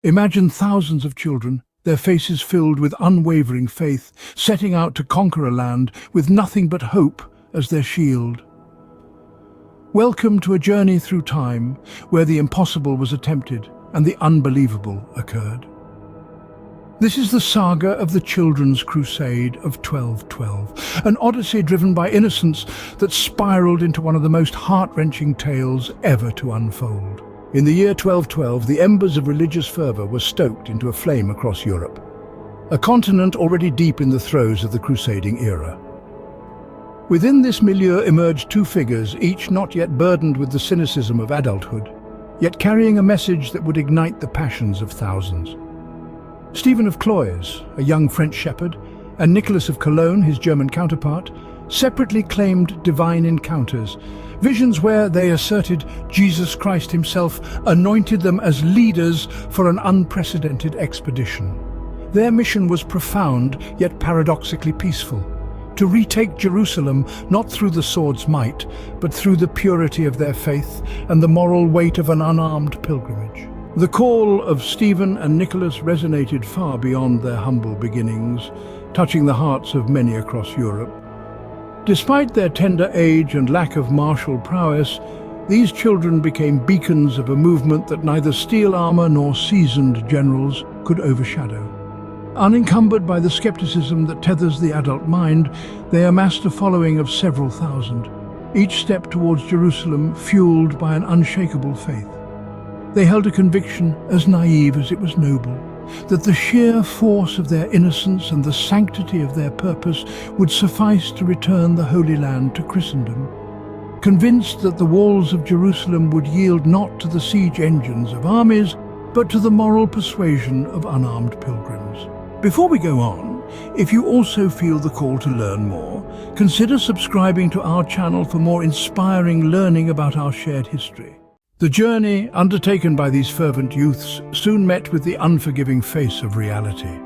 Imagine thousands of children, their faces filled with unwavering faith, setting out to conquer a land with nothing but hope as their shield. Welcome to a journey through time where the impossible was attempted and the unbelievable occurred. This is the saga of the Children's Crusade of 1212, an odyssey driven by innocence that spiraled into one of the most heart-wrenching tales ever to unfold. In the year 1212, the embers of religious fervour were stoked into a flame across Europe, a continent already deep in the throes of the crusading era. Within this milieu emerged two figures, each not yet burdened with the cynicism of adulthood, yet carrying a message that would ignite the passions of thousands. Stephen of Cloyes, a young French shepherd, and Nicholas of Cologne, his German counterpart, separately claimed divine encounters, visions where they asserted Jesus Christ himself anointed them as leaders for an unprecedented expedition. Their mission was profound, yet paradoxically peaceful: to retake Jerusalem not through the sword's might, but through the purity of their faith and the moral weight of an unarmed pilgrimage. The call of Stephen and Nicholas resonated far beyond their humble beginnings, touching the hearts of many across Europe. Despite their tender age and lack of martial prowess, these children became beacons of a movement that neither steel armor nor seasoned generals could overshadow. Unencumbered by the skepticism that tethers the adult mind, they amassed a following of several thousand, each step towards Jerusalem fueled by an unshakable faith. They held a conviction as naive as it was noble, that the sheer force of their innocence and the sanctity of their purpose would suffice to return the Holy Land to Christendom. Convinced that the walls of Jerusalem would yield not to the siege engines of armies, but to the moral persuasion of unarmed pilgrims. Before we go on, if you also feel the call to learn more, consider subscribing to our channel for more inspiring learning about our shared history. The journey undertaken by these fervent youths soon met with the unforgiving face of reality.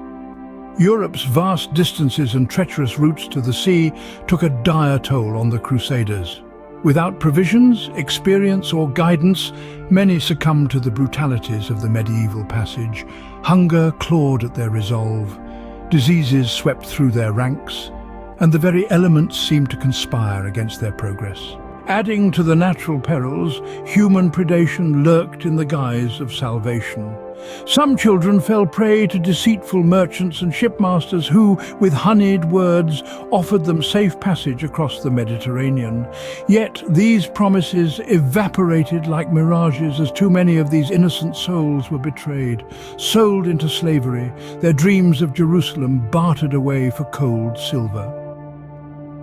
Europe's vast distances and treacherous routes to the sea took a dire toll on the Crusaders. Without provisions, experience, or guidance, many succumbed to the brutalities of the medieval passage. Hunger clawed at their resolve, diseases swept through their ranks, and the very elements seemed to conspire against their progress. Adding to the natural perils, human predation lurked in the guise of salvation. Some children fell prey to deceitful merchants and shipmasters who, with honeyed words, offered them safe passage across the Mediterranean. Yet these promises evaporated like mirages as too many of these innocent souls were betrayed, sold into slavery, their dreams of Jerusalem bartered away for cold silver.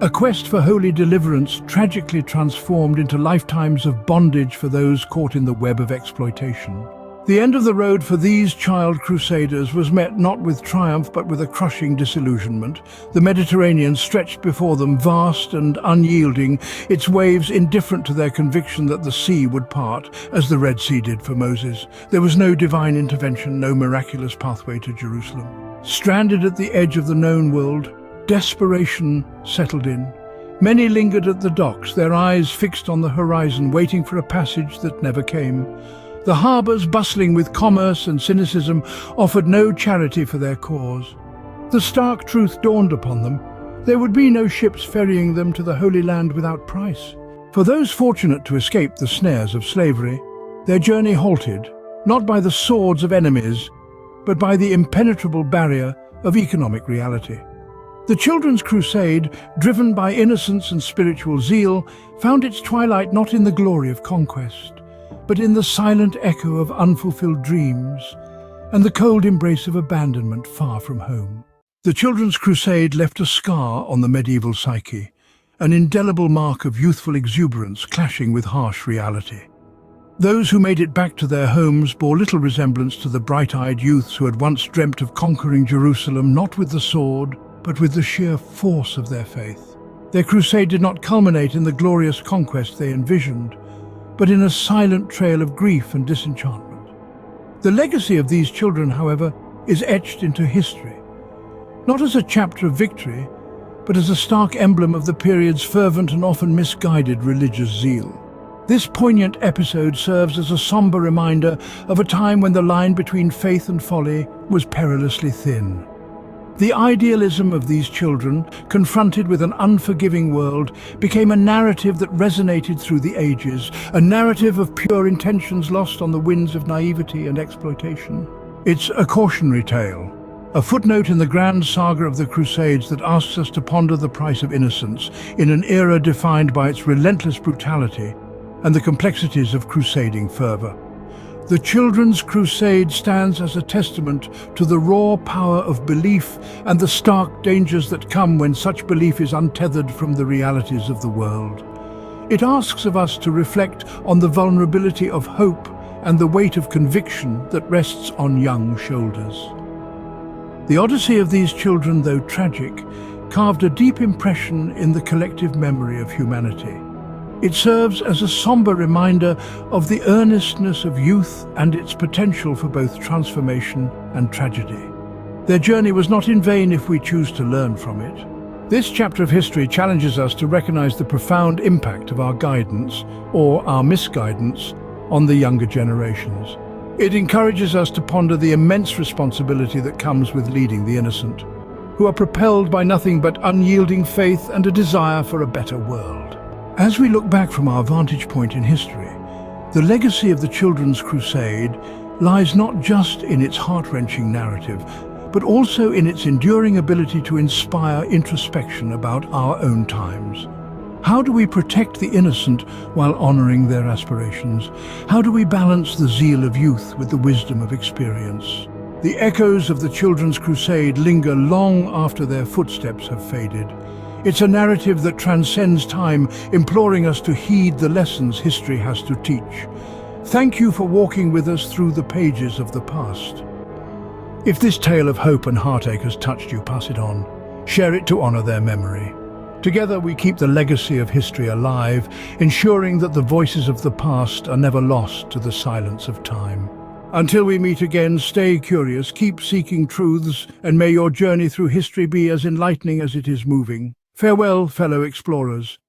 A quest for holy deliverance tragically transformed into lifetimes of bondage for those caught in the web of exploitation. The end of the road for these child crusaders was met not with triumph but with a crushing disillusionment. The Mediterranean stretched before them, vast and unyielding, its waves indifferent to their conviction that the sea would part, as the Red Sea did for Moses. There was no divine intervention, no miraculous pathway to Jerusalem. Stranded at the edge of the known world, desperation settled in. Many lingered at the docks, their eyes fixed on the horizon, waiting for a passage that never came. The harbours, bustling with commerce and cynicism, offered no charity for their cause. The stark truth dawned upon them: there would be no ships ferrying them to the Holy Land without price. For those fortunate to escape the snares of slavery, their journey halted, not by the swords of enemies, but by the impenetrable barrier of economic reality. The Children's Crusade, driven by innocence and spiritual zeal, found its twilight not in the glory of conquest, but in the silent echo of unfulfilled dreams and the cold embrace of abandonment far from home. The Children's Crusade left a scar on the medieval psyche, an indelible mark of youthful exuberance clashing with harsh reality. Those who made it back to their homes bore little resemblance to the bright-eyed youths who had once dreamt of conquering Jerusalem not with the sword, but with the sheer force of their faith. Their crusade did not culminate in the glorious conquest they envisioned, but in a silent trail of grief and disenchantment. The legacy of these children, however, is etched into history, not as a chapter of victory, but as a stark emblem of the period's fervent and often misguided religious zeal. This poignant episode serves as a somber reminder of a time when the line between faith and folly was perilously thin. The idealism of these children, confronted with an unforgiving world, became a narrative that resonated through the ages, a narrative of pure intentions lost on the winds of naivety and exploitation. It's a cautionary tale, a footnote in the grand saga of the Crusades that asks us to ponder the price of innocence in an era defined by its relentless brutality and the complexities of crusading fervor. The Children's Crusade stands as a testament to the raw power of belief and the stark dangers that come when such belief is untethered from the realities of the world. It asks of us to reflect on the vulnerability of hope and the weight of conviction that rests on young shoulders. The odyssey of these children, though tragic, carved a deep impression in the collective memory of humanity. It serves as a somber reminder of the earnestness of youth and its potential for both transformation and tragedy. Their journey was not in vain if we choose to learn from it. This chapter of history challenges us to recognize the profound impact of our guidance, or our misguidance, on the younger generations. It encourages us to ponder the immense responsibility that comes with leading the innocent, who are propelled by nothing but unyielding faith and a desire for a better world. As we look back from our vantage point in history, the legacy of the Children's Crusade lies not just in its heart-wrenching narrative, but also in its enduring ability to inspire introspection about our own times. How do we protect the innocent while honoring their aspirations? How do we balance the zeal of youth with the wisdom of experience? The echoes of the Children's Crusade linger long after their footsteps have faded. It's a narrative that transcends time, imploring us to heed the lessons history has to teach. Thank you for walking with us through the pages of the past. If this tale of hope and heartache has touched you, pass it on. Share it to honor their memory. Together we keep the legacy of history alive, ensuring that the voices of the past are never lost to the silence of time. Until we meet again, stay curious, keep seeking truths, and may your journey through history be as enlightening as it is moving. Farewell, fellow explorers.